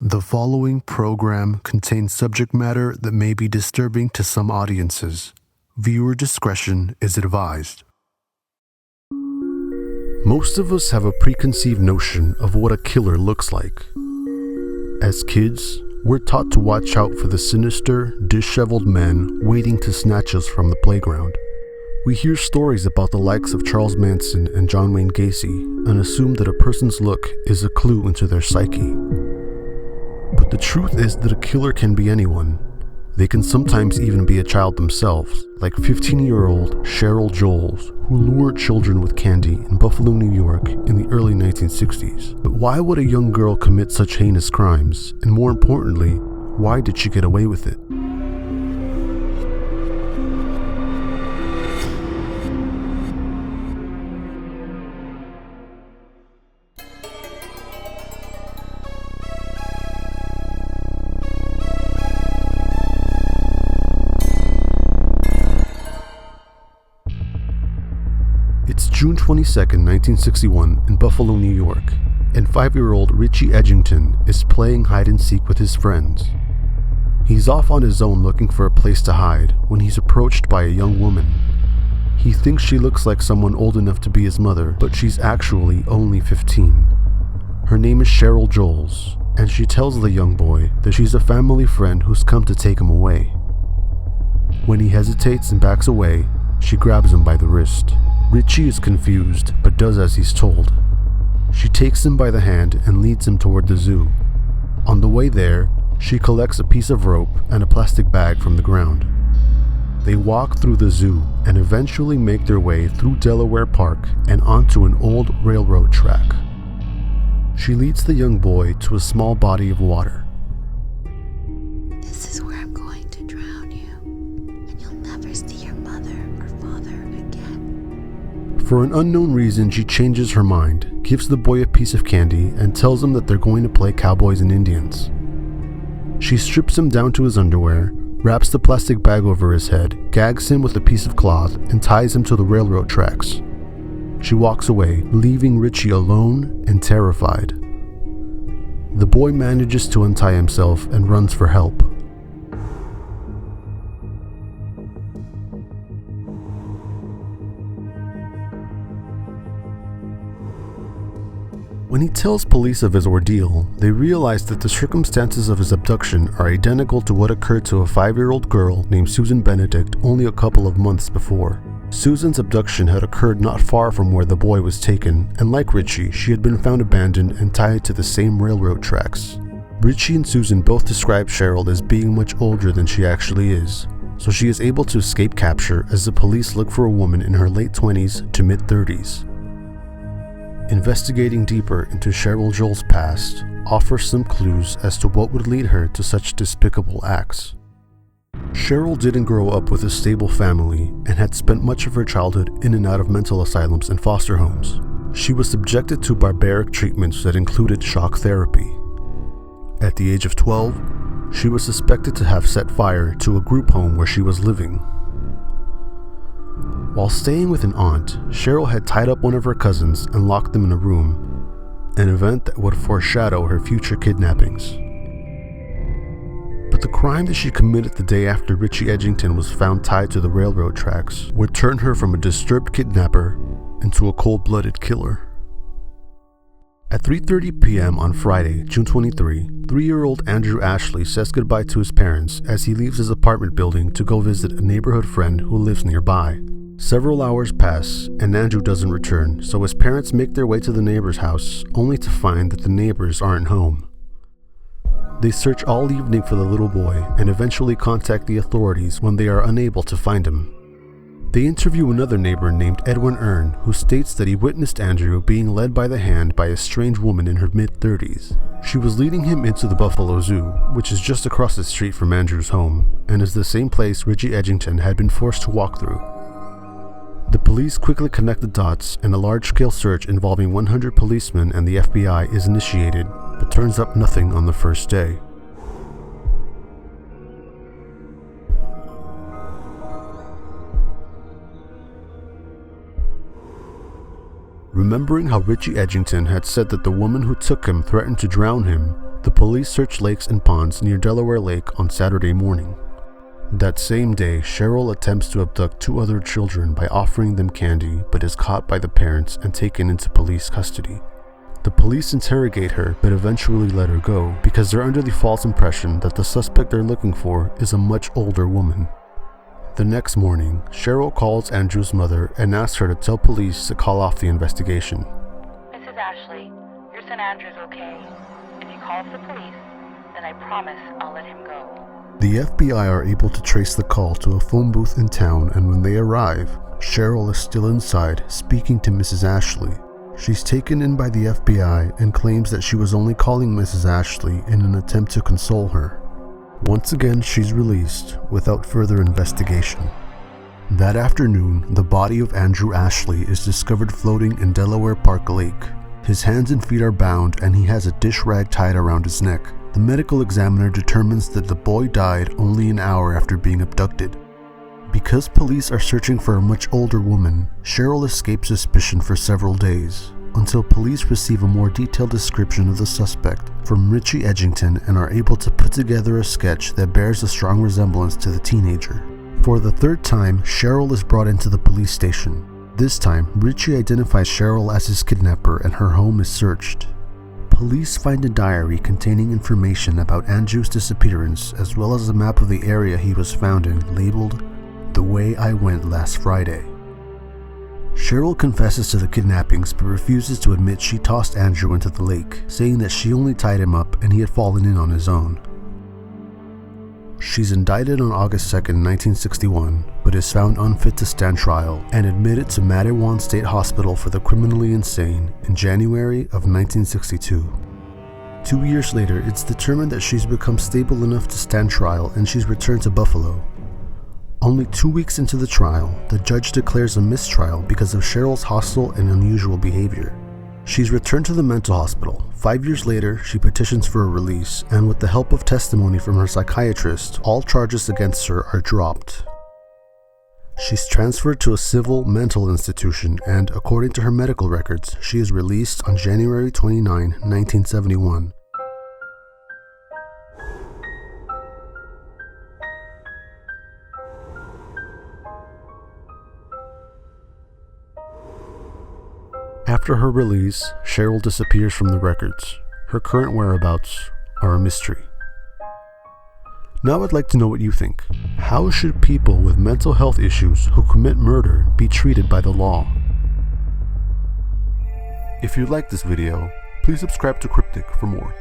The following program contains subject matter that may be disturbing to some audiences. Viewer discretion is advised. Most of us have a preconceived notion of what a killer looks like. As kids, we're taught to watch out for the sinister, disheveled men waiting to snatch us from the playground. We hear stories about the likes of Charles Manson and John Wayne Gacy and assume that a person's look is a clue into their psyche. But the truth is that a killer can be anyone. They can sometimes even be a child themselves, like 15-year-old Chyrel Jolls, who lured children with candy in Buffalo, New York in the early 1960s. But why would a young girl commit such heinous crimes? And more importantly, why did she get away with it? It's June 22, 1961 in Buffalo, New York, and 5-year-old Richie Edgington is playing hide-and-seek with his friends. He's off on his own looking for a place to hide when he's approached by a young woman. He thinks she looks like someone old enough to be his mother, but she's actually only 15. Her name is Chyrel Jolls, and she tells the young boy that she's a family friend who's come to take him away. When he hesitates and backs away, she grabs him by the wrist. Richie is confused, but does as he's told. She takes him by the hand and leads him toward the zoo. On the way there, she collects a piece of rope and a plastic bag from the ground. They walk through the zoo and eventually make their way through Delaware Park and onto an old railroad track. She leads the young boy to a small body of water. This is where I'm going to drown you, and you'll never see your mother or father again. For an unknown reason, she changes her mind, gives the boy a piece of candy, and tells him that they're going to play cowboys and Indians. She strips him down to his underwear, wraps the plastic bag over his head, gags him with a piece of cloth, and ties him to the railroad tracks. She walks away, leaving Richie alone and terrified. The boy manages to untie himself and runs for help. When he tells police of his ordeal, they realize that the circumstances of his abduction are identical to what occurred to a 5-year-old girl named Susan Benedict only a couple of months before. Susan's abduction had occurred not far from where the boy was taken, and like Richie, she had been found abandoned and tied to the same railroad tracks. Richie and Susan both describe Chyrel as being much older than she actually is, so she is able to escape capture as the police look for a woman in her late 20s to mid-30s. Investigating deeper into Chyrel Jolls' past offers some clues as to what would lead her to such despicable acts. Chyrel didn't grow up with a stable family and had spent much of her childhood in and out of mental asylums and foster homes. She was subjected to barbaric treatments that included shock therapy. At the age of 12, she was suspected to have set fire to a group home where she was living. While staying with an aunt, Chyrel had tied up one of her cousins and locked them in a room, an event that would foreshadow her future kidnappings. But the crime that she committed the day after Richie Edgington was found tied to the railroad tracks would turn her from a disturbed kidnapper into a cold-blooded killer. At 3:30 p.m. on Friday, June 23, 3-year-old Andrew Ashley says goodbye to his parents as he leaves his apartment building to go visit a neighborhood friend who lives nearby. Several hours pass and Andrew doesn't return, so his parents make their way to the neighbor's house only to find that the neighbors aren't home. They search all evening for the little boy and eventually contact the authorities when they are unable to find him. They interview another neighbor named Edwin Earn, who states that he witnessed Andrew being led by the hand by a strange woman in her mid-30s. She was leading him into the Buffalo Zoo, which is just across the street from Andrew's home, and is the same place Richie Edgington had been forced to walk through. The police quickly connect the dots, and a large-scale search involving 100 policemen and the FBI is initiated, but turns up nothing on the first day. Remembering how Richie Edgington had said that the woman who took him threatened to drown him, The police search lakes and ponds near Delaware Lake on Saturday morning. That same day, Chyrel attempts to abduct 2 other children by offering them candy, but is caught by the parents and taken into police custody. The police interrogate her, but eventually let her go because they're under the false impression that the suspect they're looking for is a much older woman. The next morning, Chyrel calls Andrew's mother and asks her to tell police to call off the investigation. Mrs. Ashley, your son Andrew's okay. If he calls the police, then I promise I'll let him go. The FBI are able to trace the call to a phone booth in town, and when they arrive, Chyrel is still inside speaking to Mrs. Ashley. She's taken in by the FBI and claims that she was only calling Mrs. Ashley in an attempt to console her. Once again, she's released without further investigation. That afternoon, the body of Andrew Ashley is discovered floating in Delaware Park Lake. His hands and feet are bound and he has a dish rag tied around his neck. The medical examiner determines that the boy died only an hour after being abducted. Because police are searching for a much older woman, Chyrel escapes suspicion for several days, until police receive a more detailed description of the suspect from Richie Edgington and are able to put together a sketch that bears a strong resemblance to the teenager. For the 3rd time, Chyrel is brought into the police station. This time, Richie identifies Chyrel as his kidnapper and her home is searched. Police find a diary containing information about Andrew's disappearance as well as a map of the area he was found in labeled "The Way I Went Last Friday." Chyrel confesses to the kidnappings but refuses to admit she tossed Andrew into the lake, saying that she only tied him up and he had fallen in on his own. She's indicted on August 2, 1961, but is found unfit to stand trial and admitted to Matewan State Hospital for the Criminally Insane in January of 1962. 2 years later, it's determined that she's become stable enough to stand trial and she's returned to Buffalo. Only 2 weeks into the trial, the judge declares a mistrial because of Cheryl's hostile and unusual behavior. She's returned to the mental hospital. 5 years later, she petitions for a release, and with the help of testimony from her psychiatrist, all charges against her are dropped. She's transferred to a civil mental institution, and according to her medical records, she is released on January 29, 1971. After her release, Chyrel disappears from the records. Her current whereabouts are a mystery. Now I'd like to know what you think. How should people with mental health issues who commit murder be treated by the law? If you like this video, please subscribe to Crypticc for more.